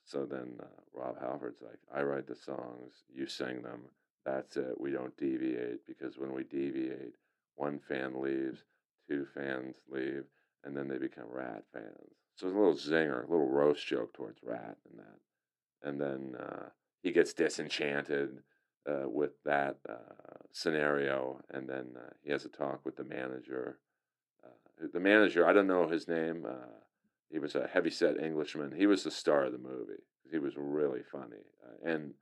So then Rob Halford's like, I write the songs, you sing them. That's it. We don't deviate, because when we deviate, one fan leaves, two fans leave, and then they become Rat fans. So it's a little zinger, a little roast joke towards Rat and that. And then he gets disenchanted with that scenario, and then he has a talk with the manager. The manager, I don't know his name. He was a heavyset Englishman. He was the star of the movie. He was really funny. And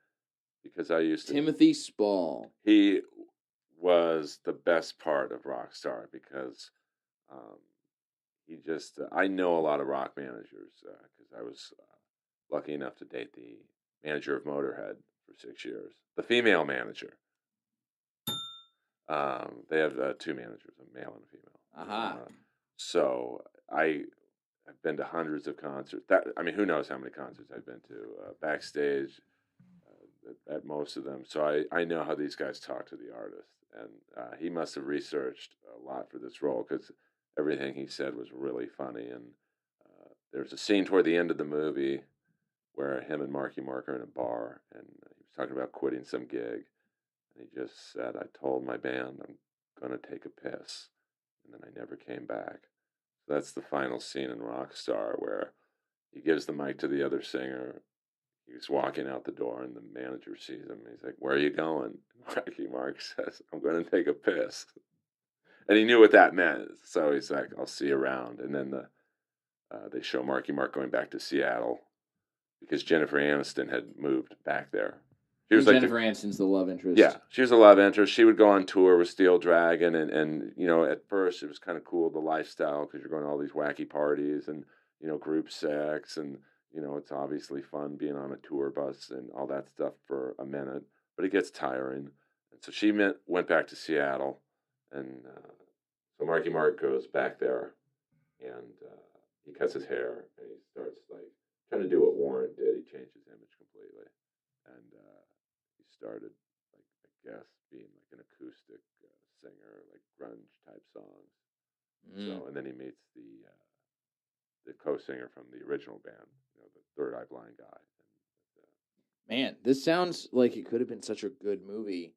because I used to... Timothy Spall. He was the best part of Rockstar because... I know a lot of rock managers because I was lucky enough to date the manager of Motorhead for 6 years. The female manager. They have two managers, a male and a female. So I have been to hundreds of concerts. Who knows how many concerts I've been to backstage at most of them. So I know how these guys talk to the artist. And he must have researched a lot for this role because everything he said was really funny. And there's a scene toward the end of the movie where him and Marky Mark are in a bar, and he was talking about quitting some gig. And he just said, I told my band I'm going to take a piss. And then I never came back. So that's the final scene in Rockstar where he gives the mic to the other singer. He's walking out the door, and the manager sees him. He's like, where are you going? Marky Mark says, I'm going to take a piss. And he knew what that meant. So he's like, I'll see you around. And then they show Marky Mark going back to Seattle because Jennifer Aniston had moved back there. She was Jennifer Aniston's the love interest. Yeah, she was a love interest. She would go on tour with Steel Dragon. And at first it was kind of cool, the lifestyle, because you're going to all these wacky parties and, group sex. And, it's obviously fun being on a tour bus and all that stuff for a minute. But it gets tiring. And so she went back to Seattle. And so Marky Mark goes back there, and he cuts his hair, and he starts trying to do what Warren did. He changed his image completely, and he started I guess being an acoustic singer, grunge type songs. So and then he meets the the co-singer from the original band, the Third Eye Blind guy. Man, this sounds like it could have been such a good movie,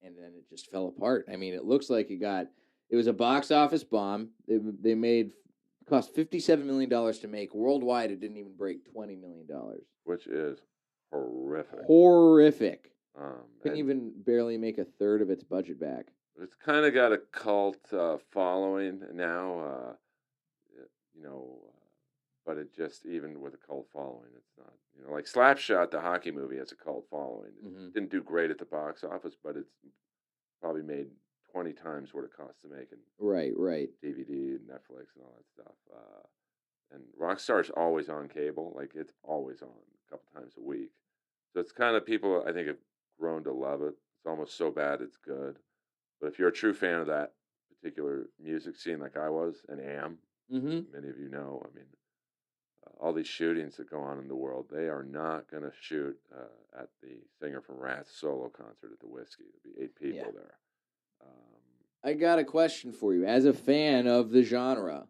and then it just fell apart. I mean, it looks like it was a box office bomb. They made cost $57 million to make worldwide. It didn't even break $20 million. Which is horrific. Horrific. Couldn't And even barely make a third of its budget back. it's kind of got a cult following now, but it just, even with a cult following, it's not, like Slapshot, the hockey movie, has a cult following. It didn't do great at the box office, but it's probably made 20 times what it costs to make in Right. DVD and Netflix and all that stuff. And Rockstar's always on cable, like it's always on a couple times a week. So it's kind of, people, I think, have grown to love it. It's almost so bad it's good. But if you're a true fan of that particular music scene, like I was and am, many of you know, I mean, all these shootings that go on in the world, they are not going to shoot at the singer from Rath's solo concert at the Whiskey. There'll be 8 people there. I got a question for you. As a fan of the genre,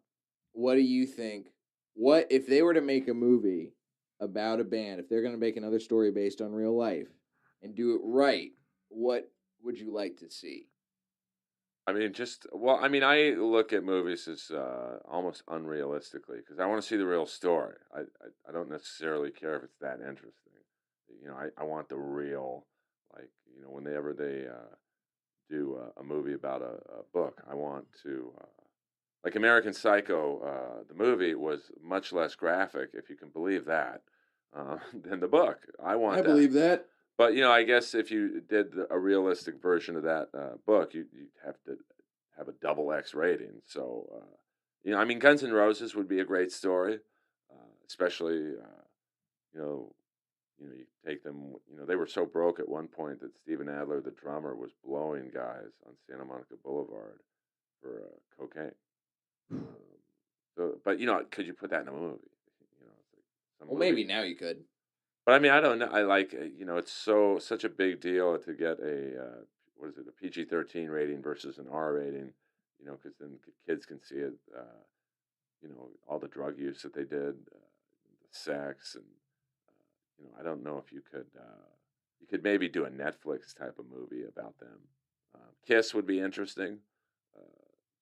what do you think? What if they were to make a movie about a band? If they're going to make another story based on real life and do it right, what would you like to see? I mean, I look at movies as almost unrealistically, because I want to see the real story. I don't necessarily care if it's that interesting. I want the real, like, whenever they do a movie about a book, I want to, like American Psycho, the movie was much less graphic, if you can believe that, than the book. I believe that. But, I guess if you did a realistic version of that book, you'd have to have a double X rating. So, I mean, Guns N' Roses would be a great story, especially, you take them, they were so broke at one point that Steven Adler, the drummer, was blowing guys on Santa Monica Boulevard for cocaine. But, could you put that in a movie? Well, maybe now you could. But I mean, I don't know. I like, it's such a big deal to get a PG-13 rating versus an R rating, because then kids can see it, all the drug use that they did, the sex, and I don't know if you could maybe do a Netflix type of movie about them. Kiss would be interesting,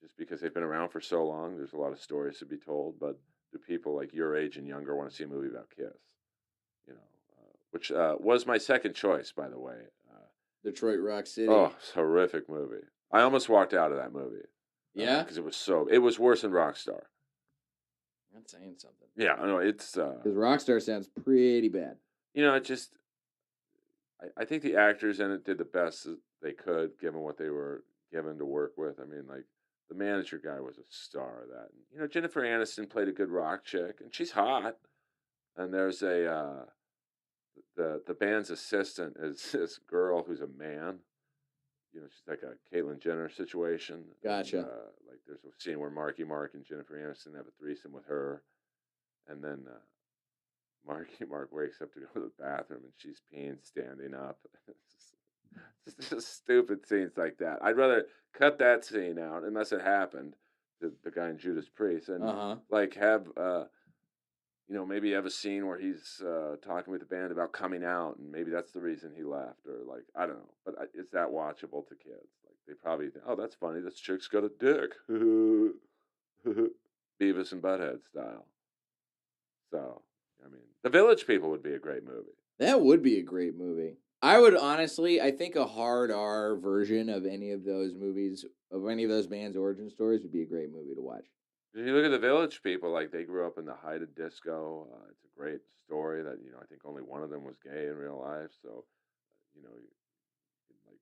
just because they've been around for so long. There's a lot of stories to be told, but do people like your age and younger want to see a movie about Kiss? Which was my second choice, by the way. Detroit Rock City. Oh, it's a horrific movie. I almost walked out of that movie. Yeah? Because it was worse than Rockstar. That's saying something. Yeah, I know, it's... Because Rockstar sounds pretty bad. It just... I think the actors in it did the best that they could, given what they were given to work with. I mean, like, the manager guy was a star of that. Jennifer Aniston played a good rock chick, and she's hot. And there's the band's assistant is this girl who's a man. She's like a Caitlyn Jenner situation. Gotcha. And, like, there's a scene where Marky Mark and Jennifer Aniston have a threesome with her, and then Marky Mark wakes up to go to the bathroom, and she's peeing standing up. It's just stupid scenes like that. I'd rather cut that scene out, unless it happened, the guy in Judas Priest, and like have maybe have a scene where he's talking with the band about coming out, and maybe that's the reason he left, or like, I don't know. But it's that watchable to kids. Like, they probably think, oh, that's funny. This chick's got a dick. Beavis and Butthead style. So, I mean, The Village People would be a great movie. That would be a great movie. I would honestly, I think a hard R version of any of those movies, of any of those bands' origin stories, would be a great movie to watch. If you look at The Village People, like, they grew up in the height of disco. It's a great story that, I think only one of them was gay in real life. So, you can, like,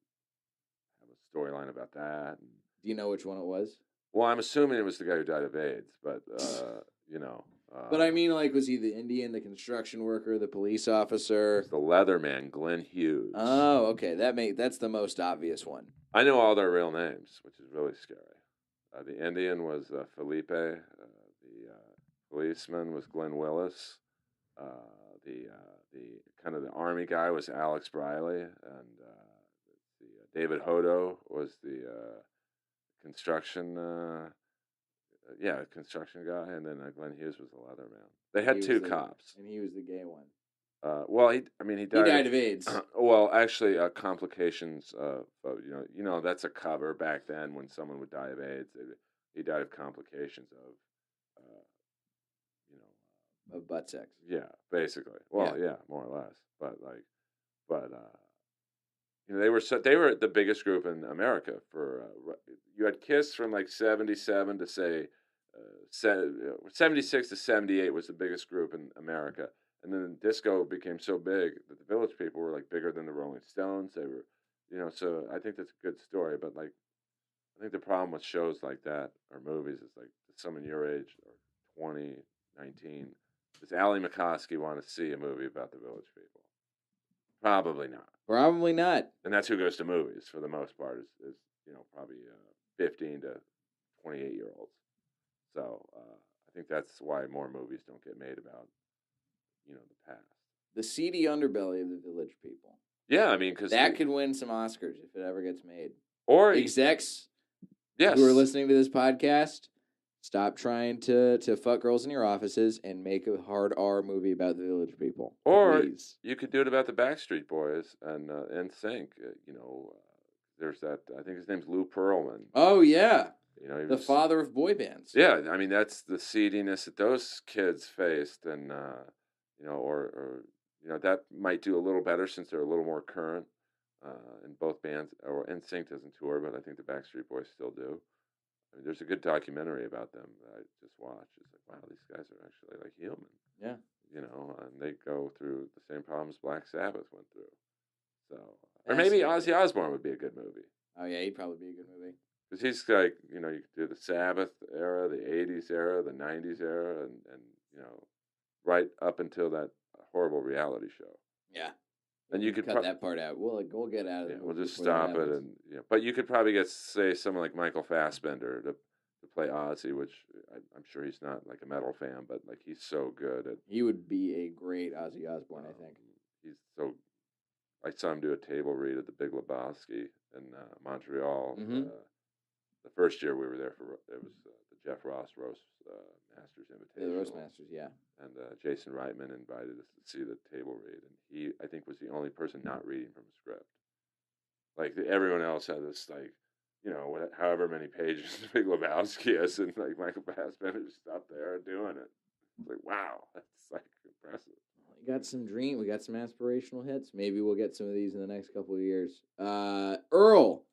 have a storyline about that. And, do you know which one it was? Well, I'm assuming it was the guy who died of AIDS, but, But I mean, like, was he the Indian, the construction worker, the police officer? It's the Leatherman, Glenn Hughes. Oh, okay. That's the most obvious one. I know all their real names, which is really scary. The Indian was Felipe. The policeman was Glenn Willis. The kind of the army guy was Alex Briley, and David Hodo was the construction. Yeah, a construction guy, and then Glenn Hughes was the leather man. They had He was two the- cops. and he was the gay one. Well, he He died. died of AIDS. Well, actually, complications of that's a cover back then when someone would die of AIDS. He died of complications of, you know, Of butt sex. yeah, basically. Well, yeah, more or less. But they were the biggest group in America for. You had Kiss from like 77 to say 76 to 78 was the biggest group in America. And then disco became so big that the Village People were like bigger than the Rolling Stones. They were, so I think that's a good story. But like, I think the problem with shows like that or movies is like someone your age or 20, 19, does Ally McCoskey want to see a movie about the Village People? Probably not. Probably not. And that's who goes to movies for the most part is probably 15 to 28-year-olds. So I think that's why more movies don't get made about the past. The seedy underbelly of the Village People. Yeah, I mean, because that could win some Oscars if it ever gets made. Or execs, yes, who are listening to this podcast, stop trying to fuck girls in your offices and make a hard R movie about the Village People. Or please. You could do it about the Backstreet Boys and NSYNC. There's that. I think his name's Lou Pearlman. Oh yeah. The father of boy bands. Yeah, I mean that's the seediness that those kids faced, and or that might do a little better since they're a little more current in both bands. Or NSYNC doesn't tour, but I think the Backstreet Boys still do. I mean, there's a good documentary about them that I just watched. It's like, wow, these guys are actually like human. Yeah. And they go through the same problems Black Sabbath went through. So, or maybe Ozzy Osbourne would be a good movie. Oh yeah, he'd probably be a good movie. Because he's like, you could do the Sabbath era, the 80s era, the 90s era, and right up until that horrible reality show. Yeah. And you could cut that part out. We'll get out of it. Yeah, we'll just stop it, and but you could probably get someone like Michael Fassbender to play Ozzy, which I'm sure he's not like a metal fan, but like he's so good at. He would be a great Ozzy Osbourne, I think. He's so. I saw him do a table read at the Big Lebowski in Montreal. Mm-hmm. The first year we were there it was the Jeff Ross Roast Masters Invitation. The Roast Masters, yeah. And Jason Reitman invited us to see the table read, and he, I think, was the only person not reading from a script. Like everyone else had this, like, however many pages the Big Lebowski is, and like Michael Fassbender just up there doing it. It's like, wow, that's like impressive. We got some we got some aspirational hits. Maybe we'll get some of these in the next couple of years. Earl,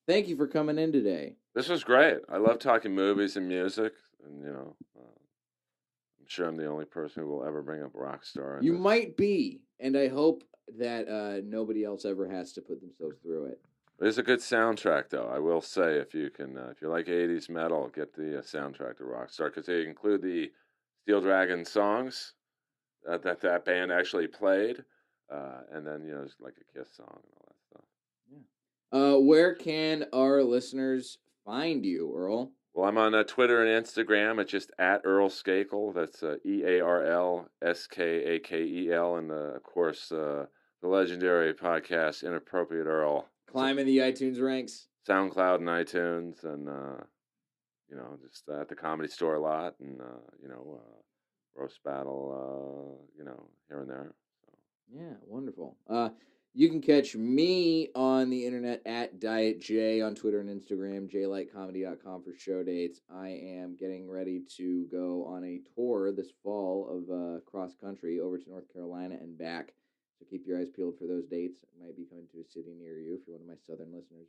thank you for coming in today. This was great. I love talking movies and music, and I'm sure I'm the only person who will ever bring up Rockstar. You might be, and I hope that nobody else ever has to put themselves through it. It's a good soundtrack, though. I will say, if you like 80s metal, get the soundtrack to Rockstar, because they include the Steel Dragon songs that band actually played, and then there's like a Kiss song and all that stuff. Yeah. Where can our listeners find you, Earl? Well, I'm on Twitter and Instagram. It's just at Earl Skakel. That's EARL SKAKEL, and of course the legendary podcast Inappropriate Earl. Climbing the iTunes ranks. SoundCloud and iTunes, and just at the Comedy Store a lot, and Roast Battle, here and there. So. Yeah, wonderful. You can catch me on the internet at Diet J on Twitter and Instagram, jlightcomedy.com for show dates. I am getting ready to go on a tour this fall of cross country over to North Carolina and back. So keep your eyes peeled for those dates. I might be coming to a city near you if you're one of my southern listeners.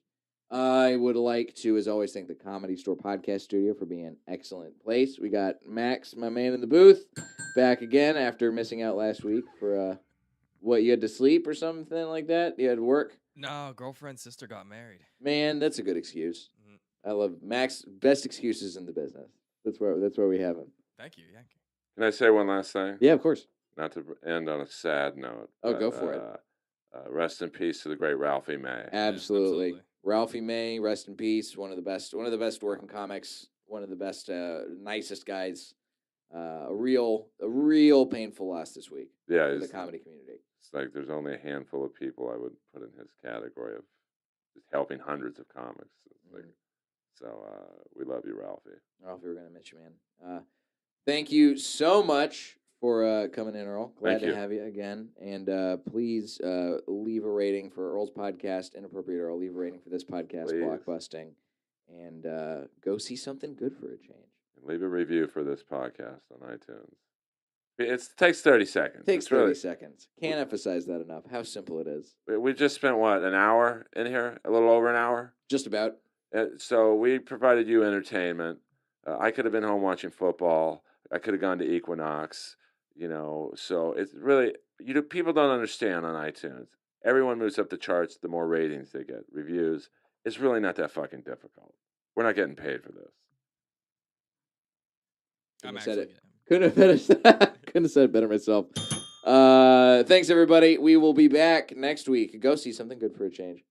I would like to, as always, thank the Comedy Store Podcast Studio for being an excellent place. We got Max, my man in the booth, back again after missing out last week for, what, you had to sleep or something like that? You had to work? No, girlfriend's sister got married. Man, that's a good excuse. Mm-hmm. I love Max. Best excuses in the business. That's where we have him. Thank you. Can I say one last thing? Yeah, of course. Not to end on a sad note. Oh, go for it. Rest in peace to the great Ralphie May. Absolutely. Ralphie May, rest in peace. One of the best working comics. One of the best, nicest guys. A real painful loss this week. Yeah, for the comedy community. It's like there's only a handful of people I would put in his category of just helping hundreds of comics. It's like So we love you, Ralphie. Ralphie, we're gonna miss you, man. Thank you so much for coming in, Earl. Glad to have you again. And please leave a rating for Earl's podcast, Inappropriate Earl. Leave a rating for this podcast, Blockbusting. And go see something good for a change. And leave a review for this podcast on iTunes. It takes 30 seconds. Takes 30 seconds. Can't emphasize that enough, how simple it is. We just spent, an hour in here? A little over an hour? Just about. So we provided you entertainment. I could have been home watching football. I could have gone to Equinox, So it's really, people don't understand on iTunes. Everyone moves up the charts, the more ratings they get, reviews. It's really not that fucking difficult. We're not getting paid for this. Couldn't have said it better myself. Thanks, everybody. We will be back next week. Go see something good for a change.